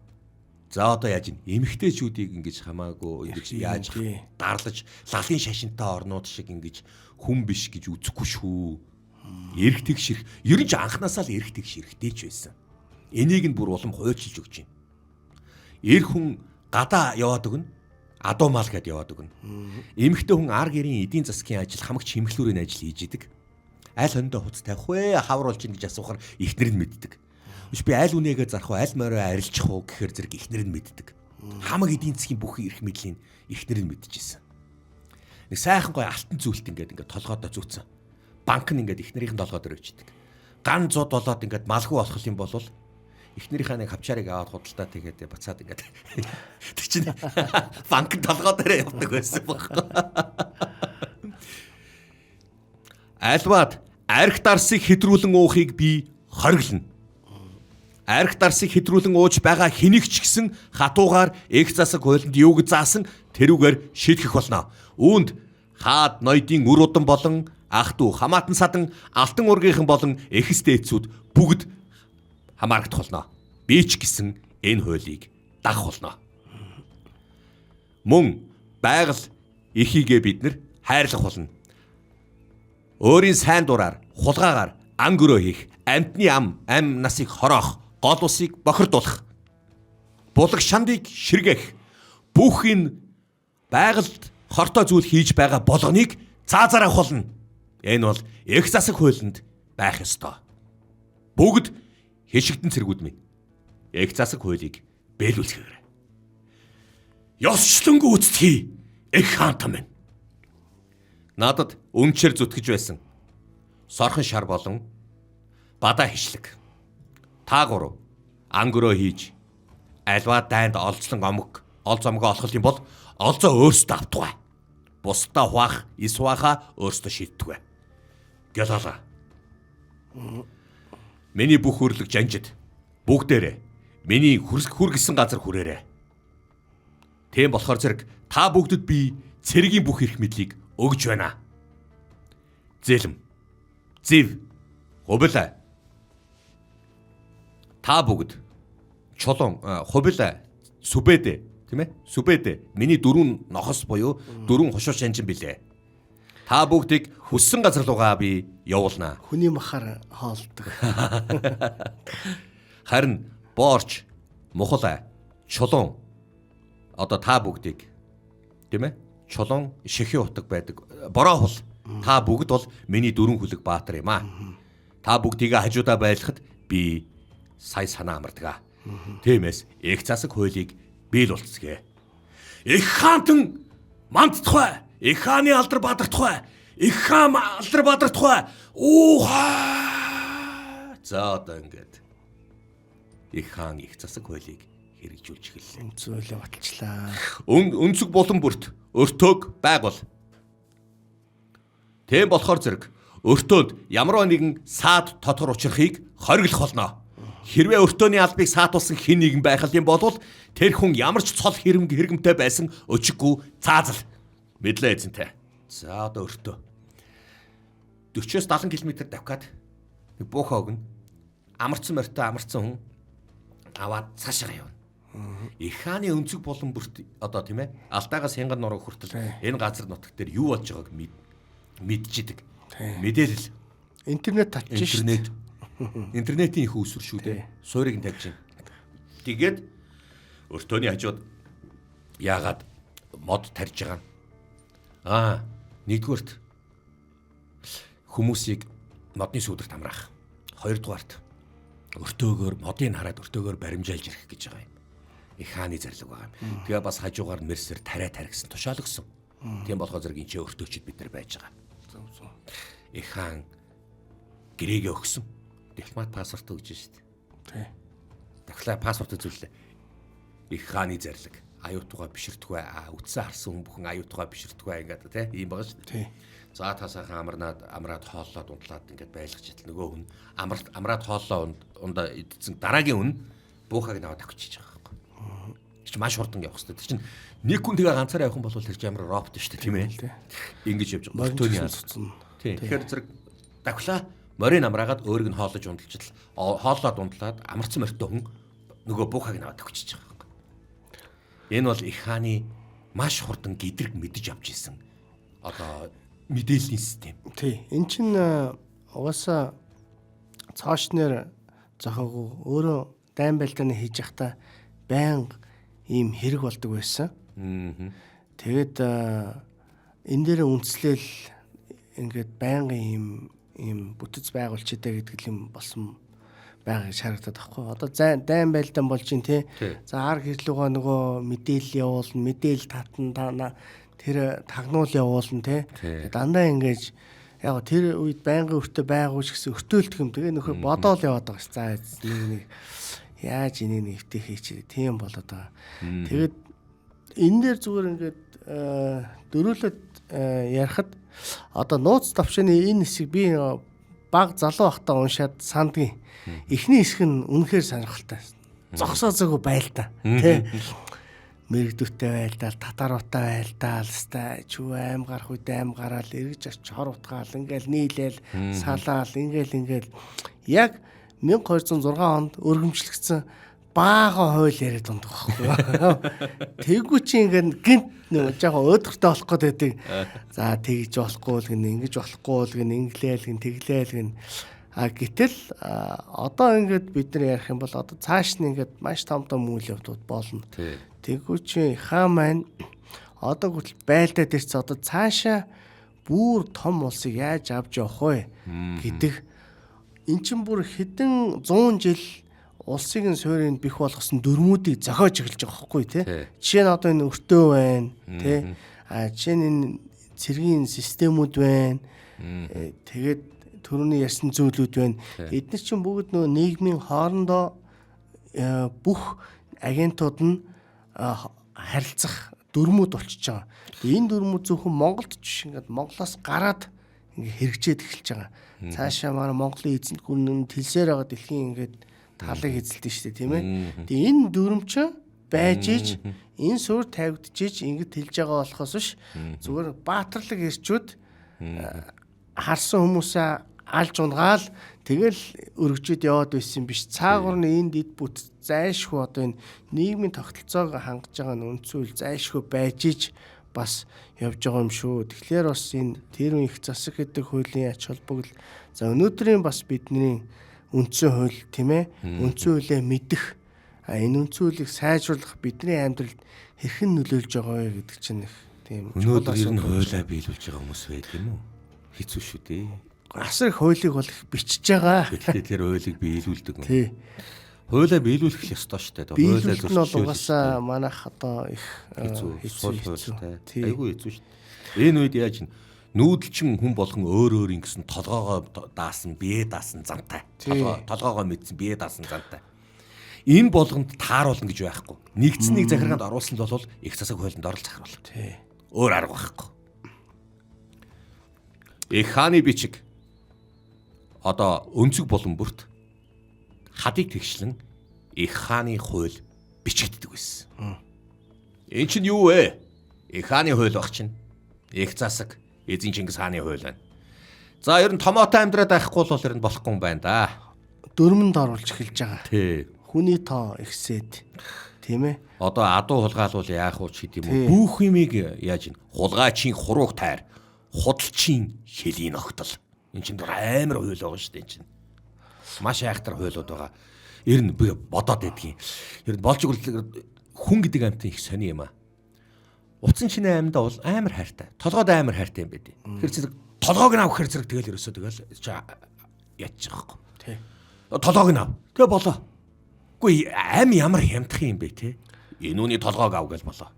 [SPEAKER 3] За одоо яаж ин эмэгтэйчүүдийг ингэж хамаагүй ингэж яаж дарлаж лалын шашинтай орнууд шиг ингэж хүн биш гэж үзэхгүй шүү. Эрх тэгш эрх. Ер нь ч анханасаа л эрх тэгш эрхтэй ч байсан. Энийг нь бүр улам хуульчилж өгч байна. Эр хүн гадаа яваад өгнө. Адуу мал гэд яваад өгнө. Эмэгтэй хүн ар гэрийн эдийн засгийн ажил хамагч хэмхлүүрийн ажил хийж идэг. Аль хондоо хуц тавих вэ? Хавруулж ин гэж асуухаар эхнэр нь мэддэг. Би аль үнэгээ зарах вэ? Аль морой арилжих уу гэхээр зэрэг эхнэр нь мэддэг. Хамаг эдийн засгийн бүх эрх мэдлийн эхнэр нь мэдчихсэн. Нэг сайхан гой алтан зүйлт ингээд толгойдоо зүүцсэн. Банк нь ингээд эхнэрийн толгой дээр өчдөг. Ган зууд болоод ингээд малгүй болох юм бол эхнэрийнхээ нэг хавчаарыг аваад худалдаа тэгээд бацаад ингээд тэр чинь банк толгой дээр явдаг байсан байхгүй. Альваад арх дарсыг хэдрүүлэн уухыг би хориглоно. Арх дарсыг хэдрүүлэн ууж байгаа хэнийг ч гэсэн хатуугаар эх засаг хуулинд юуг заасан тэрүүгээр шийтгэх болно. Үүнд хаад ноёдын үр удам болон ах トゥ хамаатан садан алтан ургийнхан болон эхэсдээцүүд бүгд хамаарагдах болно. Би ч гэсэн энэ хуулийг дагах болно. Мөн байгаль эхийгээ бид нар хайрлах болно. Өөрийн сайн дураар, хулгаагаар ан гөрөө хийх, амьтны ам насыг хороох, гол усыг бохирдуулах, булаг шандыг ширгээх, бүх энэ байгальд хортой зүйл хийж байгаа болгоныг цаазаар авах болно. Энэ бол эх засаг хуулинд байх ёстой. Бүгд хишигдэн цэргүүд минь эх засаг хуулийг бэлүүлэхээр ёсчлон гүйцэтгэе эх хаантан минь. Надад өмчөр зүтгэж байсан сорхон шар болон бадаа хишлэг. Та гурав ангөрөө хийж альва дайнд олзлон ол зомгоо олох юм бол олзоо өөрсдөө автугай. Бусдаа хуваах, исваха өөрсдөө шийдтугай. Гялала. Миний бүх хөрлөг жанжид бүгдээрээ миний хүргэсэн газар хүрээрээ. Тийм болохоор зэрэг та бүгдэд би цэргийн бүх эрх мэдлийг өгж байна. Зэлм, зэв, хубилаа. Та бүгд чулуун, хубилаа, сүбэдэ, тийм ээ? Сүбэдэ. Миний дөрвөн нохос буюу дөрвөн хушууш анжин билээ. Та бүгдийг хүссэн газар руугаа би явуулнаа.
[SPEAKER 2] Хүний махаар хоолдог.
[SPEAKER 3] Харин боорч, мухал, чулуун одоо та бүгдийг тийм ээ чулуун шихийн утга байдаг бороо хул та бүгд бол миний дөрвөн хүлэг баатар юм аа. Та бүгдийг хажуудаа байлгахад би сая санаа амардаг. Тиймээс их засаг хуулийг биелүүлцгээе. Их хаантан мандтахай. Их хааны алдар бадархай. Их хаан алдар бадархай. Ууха. За одоо ингээд их хаан их засаг хуулийг хэрэгжүүлж эхэллээ.
[SPEAKER 2] Зүйлээ баталчлаа.
[SPEAKER 3] Өнцөг булан бүрт өртөөг байгуул. Тийм болохоор зэрэг өртөөд ямар нэгэн саад тодгор учрахыг хориглох болно. Хэрвээ өртөөний албыг саатуулсан хэн нэгэн байх юм бол тэр хүн ямар ч цол хэрэгмтэй байсан өчиггүй цаазал. Мэдлээ эзэнтэй. За одоо өртөө. 40-70 км давхад нэг буухаа өгнө. Амарсан морьтой амарсан хүн аваад цаашаа явна. Их хааны өнцөг болон бүрт одоо тийм ээ алдаагаас хянган нуруу хүртэл энэ газар нутаг дээр юу болж байгааг мэдчихэдэг. Мэдээлэл.
[SPEAKER 2] Интернет татчих шүү.
[SPEAKER 3] Интернетийн их үүсвэр шүү дээ. Суурийг нь тавьж байна. Тэгээд өртөөний хажууд яагаад мод тарьж байгаа юм? Нэгдүгээрт хүмүүсийг модны сүудэрт амраах. Хоёрдугаарт өртөөгөр модыг хараад өртөөгөр баримжаалж ирэх гэж байгаа юм. Их хааны зарлаг байгаа юм. Тэгээ бас хажуугаар мерсээр тариа таригсан тушаалгсан. Тийм болохоор зэрэг энэ ч өртөөчд бид нар байж байгаа. Их хаан гэрээгээ өгсөн. Дипломат паспорт өгж шít.
[SPEAKER 2] Тий.
[SPEAKER 3] Дахлаа паспорт үзүүллээ. Их хааны зарлаг. Аюутгаа биширдггүй үтсэн харсан хүн бүхэн аюутгаа биширдггүй ингээд тий ийм байгаа шүү дээ.
[SPEAKER 2] Тий.
[SPEAKER 3] За тасаахан амраад хооллоод унтлаад ингээд байлгаж идэл нөгөө хүн амраад хооллоо ундаа идсэн дараагийн хүн буухаг наваад авчиж байгаа байхгүй. Тэр чинь маш хурдан явах хэрэгтэй. Тэр чинь нэг хүн тэгээ ганцаараа явах юм бол тэр чинь амар робот шүү дээ тийм ээ. Ингэж явж байгаа. Өртөөний
[SPEAKER 2] цуцсан.
[SPEAKER 3] Тий. Тэгэхээр зэрэг давхлаа морийг амраагаад өөрийг нь хооллож унталчихл хооллоод унтлаад амарсан морьтой хүн нөгөө буухаг наваад авчиж байгаа байхгүй. Энэ бол их хааны маш хурдан гэдрэг мэдэж авч ирсэн. Одоо мэдээллийн систем.
[SPEAKER 2] Тий. Эн чин угаасаа цаашнэр зохиогоо өөрөө дайн байлдааны хийж явахдаа байнга ийм хэрэг болдог байсан. Тэгээд энэ дээр үндэслэл ингээд байнга ийм бүтэц байгуулчихдээ гэдэг юм болсон байгааг шаардаад байхгүй. Одоо дайн байлдаан болж ин тий. За ар гэрлүүгээ нөгөө мэдээлэл явуулна, мэдээлэл татна тэр тагнуул явуулна тий. Дандаа ингэж яг тэр үед байнгын өртөө байгууч гэсэн өртөөлтөх юм. Тэгээ нөхөр бодоол яваад байгаа ш. За нэг яаж энийг нэвтэх хийчихээ тийм болоод байгаа. Тэгээд энэ дээр зүгээр ингээд дөрүүлээд ярихад одоо нууц тавшааны энэ хэсгийг би баг залуу байхдаа уншаад сандгийн эхний хэсэг нь үнэхээр сонирхолтой. Зогсоо зөөгөө байлдаа тий. Мэрэгдүүтэй байлдаал, татаруутай байлдаал, хэвээ чүү аим гарах үед аим гараал, эргэж арч хор утгаал, ингээл нийлээл, салаал, ингээл яг 1206 онд өргөмжлөгдсөн баахан хууль яриад дундах байхгүй. Тэггүй чи ингээд гинт нэг жоохон өөдөртэй болох гээд байдаг. За тэгж болохгүй л гин, ингэж болохгүй л гин, инглээл гин, тэглээл гин. Гэтэл одоо ингээд бид нар ярих юм бол одоо цааш нь ингээд маш том үйл явдлууд болно. Тэггүй чи хаан маань одоо хүртэл байлдаад ирсэн одоо цаашаа бүр том улсыг яаж авч явах вэ гэдэг эн чин бүр хэдэн 100 жил улсыг нь суурийг бэх болгосон дөрмүүдийг зохиож эхэлж байгаа байхгүй тий. Жишээ нь одоо энэ өртөө байна тий. Жишээ нь энэ цэргийн системүүд байна. Тэгээд түрүүний ярьсан зүйлүүд байна. Эдгээр чинь бүгд нөгөө нийгмийн хоорондоо бүх агентууд нь харилцах дөрмүүд болчихж байгаа. Энэ дөрмүүд зөвхөн Монголд биш ингээд Монголоос гараад ингээд хэрэгжээд эхэлж байгаа. Цаашаа манай Монголын эзэнт гүрэн тэлсээр байгаа дэлхийн ингээд талыг эзэлдэг шүү дээ тийм ээ. Тэгээ энэ дүрм чинь байж иж энэ суурь тавигдчихж ингэж тэлж байгаа болохоос биш зүгээр баатарлаг ирчүүд харсан хүмүүсээ алж унгаал тэгэл өргөжөд яваад байсан биш. Цаагур нь энэ дид бүт зайшгүй одоо энэ нийгмийн тогтолцоог хангаж байгаа нь үндсүүл зайшгүй байж иж бас явж байгаа юм шүү. Тэгэхээр бас энэ тэр их засаг гэдэг хуулийн ач холбогдол за өнөөдрийн бас бидний үндсэн хууль тийм ээ үндсэн хуулийг мэдэх Энэ үндсүүлийг сайжруулах бидний амьдралд хэрхэн нөлөөлж байгаа вэ гэдэг чинь их тийм
[SPEAKER 3] Өнөөдөр ер нь хуйлаа биелүүлж байгаа хүмүүс байд юм уу? Хэцүү шүү дээ.
[SPEAKER 2] асар их хуулийг бол их бичиж байгаа.
[SPEAKER 3] Гэхдээ тэр хуйлыг биелүүлдэг юм.
[SPEAKER 2] Тий.
[SPEAKER 3] Хуйлаа биелүүлэх ёстой шүү дээ.
[SPEAKER 2] Биелүүлэлт нь бол угаасаа манайх одоо их
[SPEAKER 3] хэцүү хуйлтай.
[SPEAKER 2] Тий.
[SPEAKER 3] Айгүй хэцүү шүү дээ. Энэ үед яаж ин нүүдэлчин хүн болгон өөр ингэсэн толгоогоо даасан, бие даасан зантай. Толгоогоо мэдсэн, бие даасан зантай. Энэ болгонд тааруулна гэж байхгүй. Нэгдсэн нэг захиргаанд оруулсан бол их засаг хуулинд орол захируулах.
[SPEAKER 2] Тий.
[SPEAKER 3] Өөр арга байхгүй. Их хааны бичиг одоо өнцөг болон бүрт хадыг тэгшлэн их хааны хууль бичигддэг байсан. Энэ чинь юу вэ? Их хааны хууль баг чинь. Их засаг эзэн Чингис хааны хууль байна. За ер нь томоотой амьдраад байхгүй бол ер нь болохгүй юм байна да.
[SPEAKER 2] Дөрмөнд оруулж эхэлж байгаа.
[SPEAKER 3] Тий.
[SPEAKER 2] Хүний тоо ихсээд тийм ээ.
[SPEAKER 3] Одоо адуу хулгаалвал яах вэ ч гэдэм үү? Бүх юмыг яаж ин хулгайчийн хурууг тайр, худалчийн хэлийн огтол. Энд чинь амар хууль байгаа шүү дээ энэ чинь. Маш айхтар хуулиуд байгаа. Ер нь би бодоод байдгийн. Ер нь болж игэл хүн гэдэг амьтан их сони юм аа. Утсан чиний амьдаа бол амар хайртай. Толгойд амар хайртай юм байдیں۔ Тэр зэрэг толгойг нь авах хэрэг тэгэл ерөөсөө тэгэл яаж байгаа юм.
[SPEAKER 2] Тий.
[SPEAKER 3] Толгойг нь ав. Тэгээ болоо. Үгүй аим ямар хямдах юм бэ те? Энэ үний толгойг ав гэл болоо.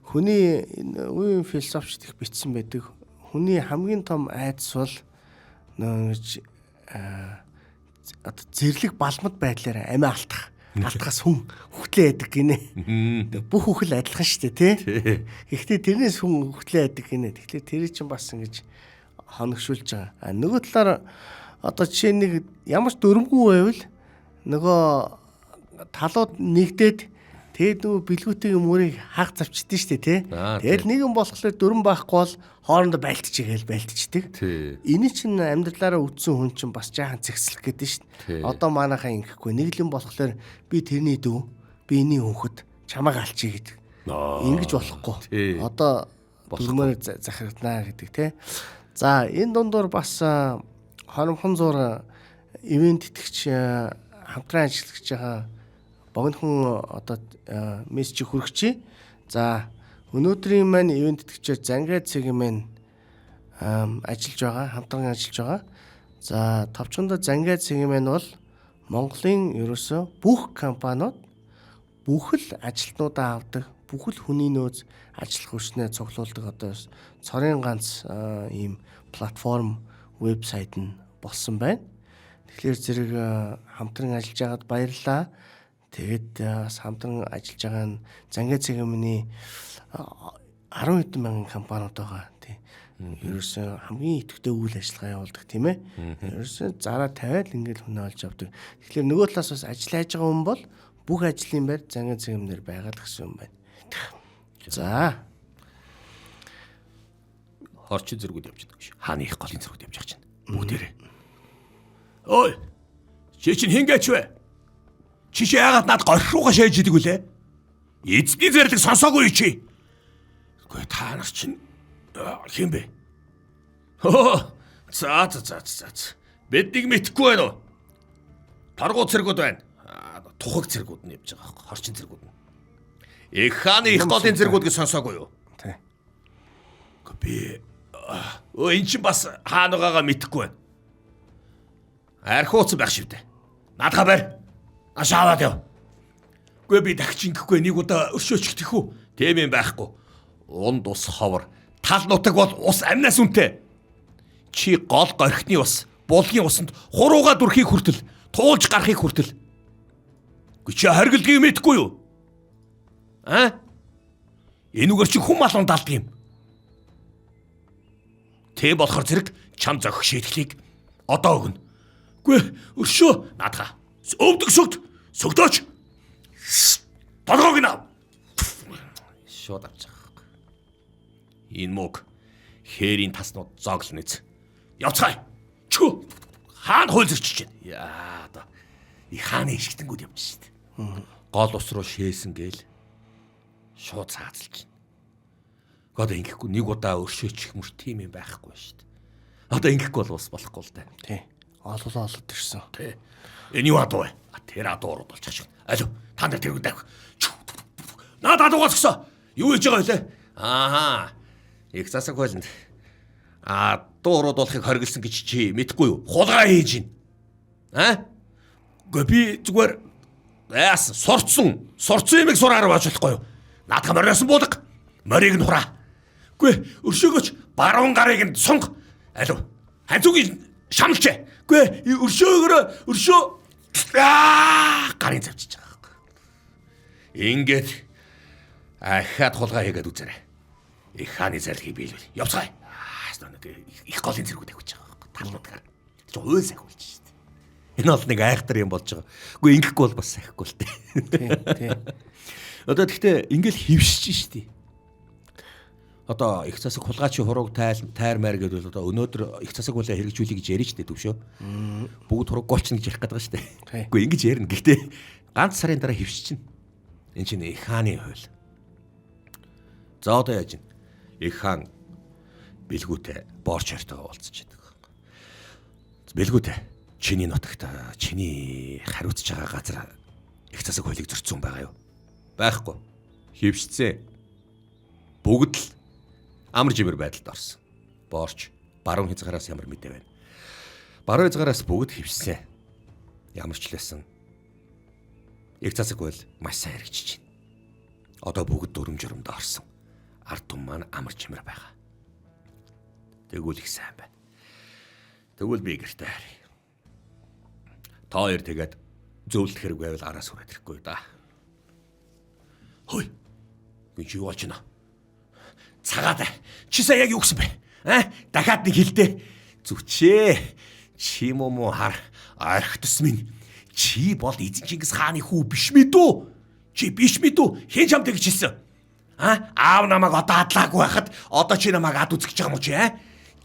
[SPEAKER 2] Хүний үеийн философчд их бичсэн байдаг. Хүний хамгийн том айдас бол нөөж зэрлэг балмад байдлаар амиа алдах. Алдахаас хүн хөтлөө яадаг гинэ. Бүх хөхл адилхан шүү дээ, тий. Гэхдээ тэрнээс хүн хөтлөө яадаг гинэ. Тэгэхээр тэр чинь бас ингэж хоногшуулж байгаа. Нөгөө талаар одоо жишээ нэг ямар ч дөрмгүй байвал нөгөө талууд нэгдээд тэгээд нөгөө бэлгүүтийн мөрийг хаах завчдээ шүү дээ, тий. Тэгэл нэгэн болохоор дөрм байхгүй бол хоорондоо байлтчихдаг. Энэ чинь амьдралаараа үтсэн хүн чинь бас жаахан зэгслэх гэдэг шүү дээ. Одоо манайхаа ингэхгүй нэглэн болохоор би тэрний дүү, би энэний хүүхэд чамайг алчий гэдэг. Ингэж болохгүй. Одоо дөрмөөр захирагданаа гэдэг, тий. За энэ дундуур бас хоромхон зур ивент итгэгч хамтран ажиллаж байгаа богинохон одоо мессеж хүргэчээ. За өнөөдрийн маань ивент итгэгчээр Зангай цэгийн маань ажиллаж байгаа, хамтран ажиллаж байгаа. За товчхондоо Зангай цэгийн маань бол Монголын ерөөсөө бүх компаниуд бүх л ажилтнуудаа авдаг, бүх л хүний нөөц ажиллах хүчнээ цуглуулдаг одоо цорын ганц ийм платформ вебсайт нь болсон байна. Тэгэхээр зэрэг хамтран ажиллаж байгаад баярлалаа. Тэгээд хамтран ажиллаж байгаа нь Зангай цэгийн миний 10 хэдэн мянган компаниуд байгаа. Тий. Ерөөсөө хамгийн идэвхтэй үйл ажиллагаа явуулдаг тийм ээ. Ерөөсөө зараа тавиал ингээл хүн олж авдаг. Тэгэхээр нөгөө талаас бас ажил хайж байгаа хүн бол бүх ажлын байр Зангай цэгмээр байгаа л гэсэн юм байна. За. Хорчин зэргүүд явж байгаа шүү. Хааны их голын зэргүүд явж байгаа чинь. Бүгдээрээ. Ой. Чи чинь хингээч вэ? Чи яагаад над горш руугаа шээж идэг үлээ? Эзний зэрлэг сонсоогүй чи. Үгүй та нар чинь хин бэ? За. Биднийг мэдхгүй байна уу? Таргуу цэргүүд байна. Тухаг цэргүүд нь явж байгаа хөө. Хорчин цэргүүд нь. Их хааны их голын цэргүүд гэж сонсоогүй юу? Тий. Би энэ чинь бас хааныгаагаа мэдхгүй байна. Архиуц байх шивдэ. Наадхаа барь. Ашааваад яв. Гүй би дахиж ингэхгүй нэг удаа өршөөч гэх үү? Тэм юм байхгүй. Унд ус ховор. Тал нутаг бол ус амнаас үнэтэй. Чи гол горхины ус, булгийн усанд хурууга дүрхийг хүртэл, туулж гарахыг хүртэл. Гүй чи харгалдгийг мэдхгүй юу? Энүүгээр чи хүм малуун далдаг юм. Тэм болохоор зэрэг чам зохих шийдэлийг одоо өгнө. Гүй өршөө наадхаа. Өвдөг сөгдөөч. Толгойг нь ав. Шууд авч байгаа. Энэ мөг хээрийн таснууд зоглоно эз. Явцгаая. Чүү. Хаан хууль зөрчиж байна. Яа да. И хааны ишгтэнгүүд явж шít. Гол ус руу шээсэн гээл шууд цаацалж байна. Одоо ингэхгүй нэг удаа өршөөчих мөр тийм юм байхгүй шít. Одоо ингэхгүй бол ус болохгүй л да. Тий. Олоод ирсэн. Тий. Энэ юу адуу вэ? Тэр адуу ороод болж байгаа шүү. Алуу.
[SPEAKER 3] Та нар тэрүүн давх. Надад угаасгасан. Юу хийж байгаа вэ? Ааха. Их засаг байланд. Дуурууд болохыг хориглосон гэж чи мэдэхгүй юу? Хулгай хийж гин. Гэ би зүгээр сурцсан юмыг сураар байж болохгүй юу? Наадах мориосон буулга. Морийг нь хураа. Гүй өршөөгөөч баруун гарыг нь сунг. Алуу. Ханцуугийн шамлчээ. Гүй өршөө гарын завчиж байгаа. Ингээд ахаад хулгай хийгээд үзээрэй. Их хааны зарлигийг биелүүл. Явцгаая. Их голын зэргүүд авчих байгаа. Талуудгаар. Чи уйл сахиулж шүү дээ. Энэ бол нэг айхтар юм болж байгаа. Үгүй ингэхгүй бол бас сахихгүй л дээ. Тий. Одоо тэгтээ ингээл хөвшиж шүү дээ. Одоо их засаг хулгайч хурууг тайрмаар гэдэг бол одоо өнөөдөр их засаг хулгай хэрэгжүүлэх гэж яриж дээ төвшөө. Бүгд хурууг голчно гэж ярих гэдэг шүү дээ. Үгүй ингэж ярина. Гэхдээ ганц сарын дараа хөвшиж чинь. Энэ чинь их хааны хууль. За одоо яаж юм? Их хаан бэлгүүтэй борч хартайгаа уулзч байдаг. Бэлгүүтэй чиний нутагт чиний хариуцж байгаа газар их засаг хуулийг зөрчсөн байгаа юу? Байхгүй. Хөвшцээ. Бүгд л амар жимэр байдалд орсон. Борч баруун хязгаараас ямар мэдээ байна. Баруун хязгаараас бүгд хөвшсөн. Ямар ч лсэн. Их засаг хууль маш сайн хэрэгжиж байна. Одоо бүгд дүрм журамд орсон. Ард түмэн маань амар жимэр байгаа. Тэгвэл их сайн байна. Тэгвэл би гэртээ харъя. Та хоёр тэгээд зөвлөх хэрэг байвал араас хүрээд ирэхгүй да. Хөөе. Гүн чи юу болж байна? Цагаад. Чи сая яг юу гэсэн бэ? Дахиад нэг хэлдэ. Зүчээ. Чи муу хар архитс минь. Чи бол эзэн Чингис хааны хүү биш мэдүү? Чи биш мэдүү? Хэн чамд гэж хэлсэн? Аав намайг одоо адлаагүй байхад одоо чи намайг ад үзэж байгаа юм уу чи?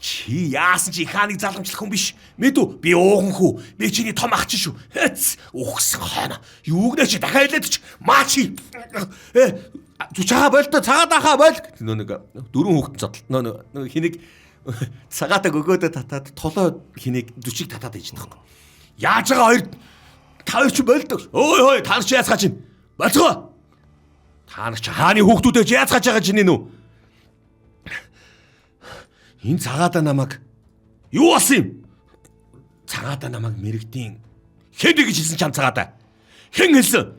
[SPEAKER 3] Чи яасан чи хааныг залгамжлах хүн биш. Мэдүү? Би ууган хүү. Би чиний том ах чинь шүү. Ухсан хойно. Юуг нэ чи дахиад хэлээд чи. Маа чи. Зүчаа болтой цагаад ахаа бол. Нэг дөрөв хүүхдэн зодтолт нэг хэнийг цагаатаа өгөөдөө татаад толоо хэнийг зүчиг татаад ээж байгаа. Яаж байгаа хоёр та хоёр чи болдог. Ой та нар чи яасгаач юм. Болцгоо. Та нар чи хааны хүүхдүүдээ яацгааж байгаа чинь нүү? Энэ цагаатаа намайг юу болсон юм? Цагаатаа намайг мэрэгдийн хэд гэж хэлсэн чам цагаатаа? Хэн хэлсэн?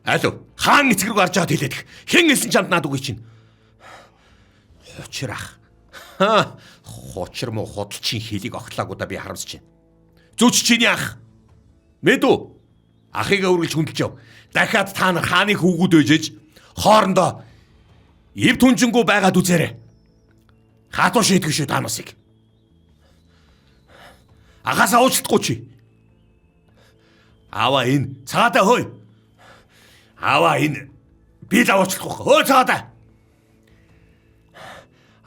[SPEAKER 3] Алуу, хаан эцэг рүү гарч байгаад хэлээд. Хэн хэлсэн чамд наад үгүй чинь? Хучир ах. Хучир мó худалчин хэлийг огтлаагуудаа би харамсаж байна. Зүч чиний ах. Мэдүү? Ахыг өргөлж хүндэлж яв. Дахиад та нар хааны хүүгүүд өжөж хоорондоо эв түнжингүү байгаад үзээрэй. Хатуу шийдэх шүү та насыг. Агасаа уучлахгүй чи. Аваа энэ цагаатаа хөөе. Аваа энэ би л уучлахгүй. Хөөе цагаатаа.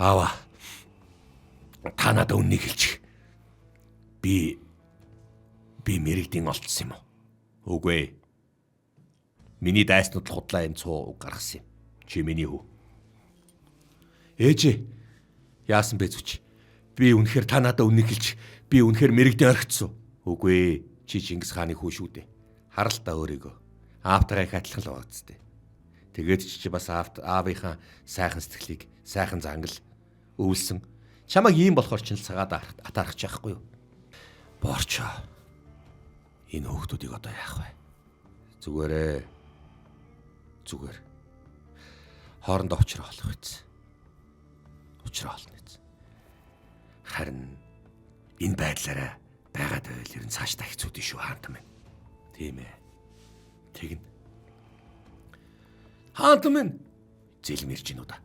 [SPEAKER 3] Аваа. Та надад үннийг хэлчих. Би мэрэгдийн олцсон юм уу? Үгүй. Миний дайснууд л худлаа энэ цуу гаргасан юм. Чи миний хүү. Ээжээ. Яасан бэ зүч? Би үнэхээр та надад үннийг хэлж, би үнэхээр мэрэгдээ орхицсон. Үгүй. Чи Чингис хааны хүү шүү дээ. Харал та өөрийгөө. Аавтайгаа их адилхан л байгаа зү. Тэгээд чи бас аавынхаа сайхан сэтгэлийг, сайхан зангал өвлсөн. Чамайг ийм болохоор ч цагаад атаарах чаахгүй юу? Борчоо. Энэ хүүхдүүдийг одоо яах вэ? Зүгээрээ. Зүгээр. Хоорондоо уулзраа болох биз. Уулзраа болно биз. Харин энэ байдлаараа байгаад байвал ер нь цааш та хэцүүдэн шүү хаантан минь. Тийм ээ. Тэгнэ. Хаантан минь зэлмэрж гинүү да.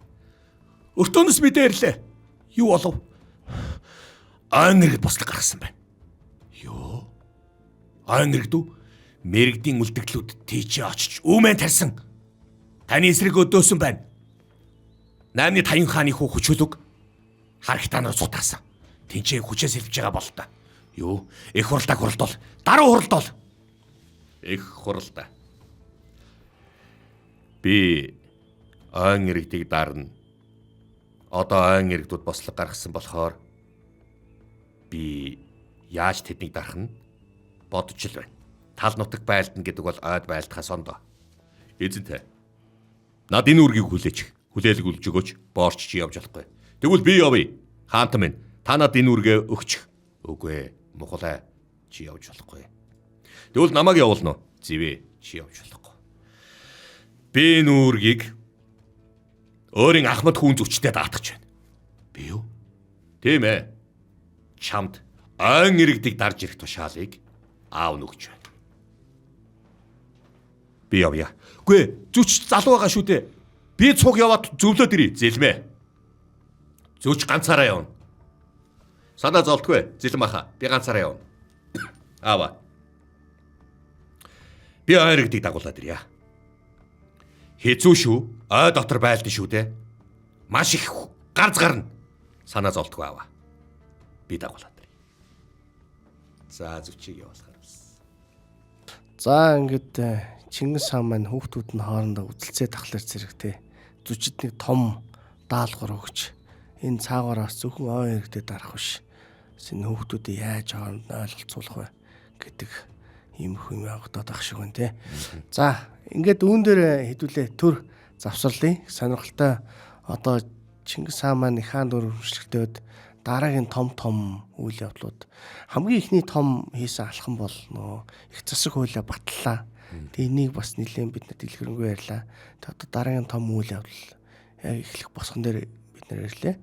[SPEAKER 3] Өртөөнөөс мэдээрлээ. Юу болов? Ангэрд бослог гаргасан байна. Юу? Ангэрдүү мэрэгдийн үлдэгдлүүд тийч очиж үүмэн тарьсан. Таны эсрэг өдөөсөн байна. 8-50 хааны хүү хүчөлөг харагтанаар цутаасан. Тинчээ хүчээс илвж байгаа бол та. Юу? Их хуралдааг хуралдвал, даруй хуралдвал. Их хуралдаа. Би ойн иргэдийг дарна. Одоо ойн иргэдүүд бослог гаргасан болохоор би яаж тэднийг дарах нь бодож л байна. тал нутаг байлдана гэдэг бол ойд байлдахаас ондоо. Эзэнтэй. Над энэ үргийг хүлээлгүүлж өгөөч. Боорч чи явж болохгүй. Тэгвэл би явъя. Хаант минь та над энэ үргээ өгчих. Үгүй ээ. Мухлаа чи явж болохгүй. Тэгвэл намайг явуулна уу? Зэвэ чи явж болохгүй. Би энэ үргийг өөрийн ахмад хүн зүчтэй даатгаж байна. Би юу? Тийм ээ. Чамд ойн иргэдэг дарж ирэх тушаалыг аав нүгч байна. Би явъя. Үгүй зүч залуу байгаа шүү дээ. Би цуг яваад зөвлөд ирье. Зэлмэ. Зүч ганцаараа явна. Санаа зовтгүй. Зэлэн баха. Би ганцаараа явна. Аава. Би ойн иргэдэг дагуулад ирье. Хэцүү шүү. Ой дотор байлдан шүү дээ. Маш их гарц гарна. Санаа зовтгүй аава. Би дагуулад ирье. За зүчийг явуулахаар байна.
[SPEAKER 2] За ингээд Чингис хаан маань хүүхдүүд нь хоорондоо үзэлцээ тахлаар зэрэгтэй зүчид нэг том даалгавар өгч энэ цаагаараас зөвхөн ой иргэдэд дарах биш. Энэ хүүхдүүдийг яаж хооронд нь ойлголцуулах вэ гэдэг ийм юм явагдаад ах шиг байна те. За ингээд үүн дээр хэдүүлээ төр завсарлаа. Сонирхолтой одоо Чингис хаан маань их хаан дөрвөлжлөгтөөд дараагийн том үйл явдлууд хамгийн ихний том хийсэн алхам бол нөгөө их засаг хуулиа батллаа. Тэгээ энийг бас нэлээд бид нар дэлгэрэнгүй ярьлаа. Тэгээ одоо дараагийн том үйл явдал яг эхлэх босгон дээр бид нар ярьлаа.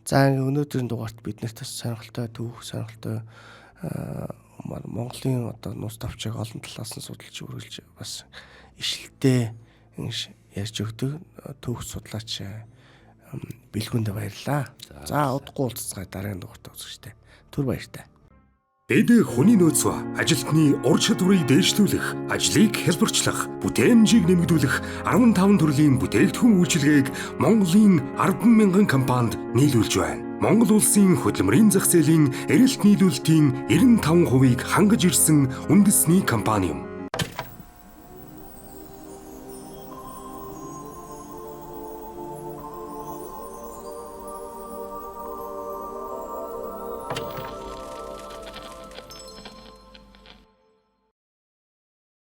[SPEAKER 2] За өнөөдрийн дугаарт бид нарт бас сонирхолтой түүх, сонирхолтой Монголын одоо нууц тавчийг олон талаас нь судалж үргэлж бас ишилтэй ярьж өгдөг түүх судлаач бэлгүндэ баярлаа. За удахгүй уулзцай дараагийн дугаарт үзэгчтэй. Түр баяртай.
[SPEAKER 1] Бид хүний нөөц ба ажилтны ур чадварыг дээшлүүлэх, ажлыг хялбарчлах, бүтээмжийг нэмэгдүүлэх 15 төрлийн бүтээгдэхүүн үйлчилгээг Монголын 10,000 компанид нийлүүлж байна. Монгол улсын хөдөлмөрийн зах зээлийн эрэлт нийлүүлэлтийн 95%-ийг хангаж ирсэн үндэсний компани юм.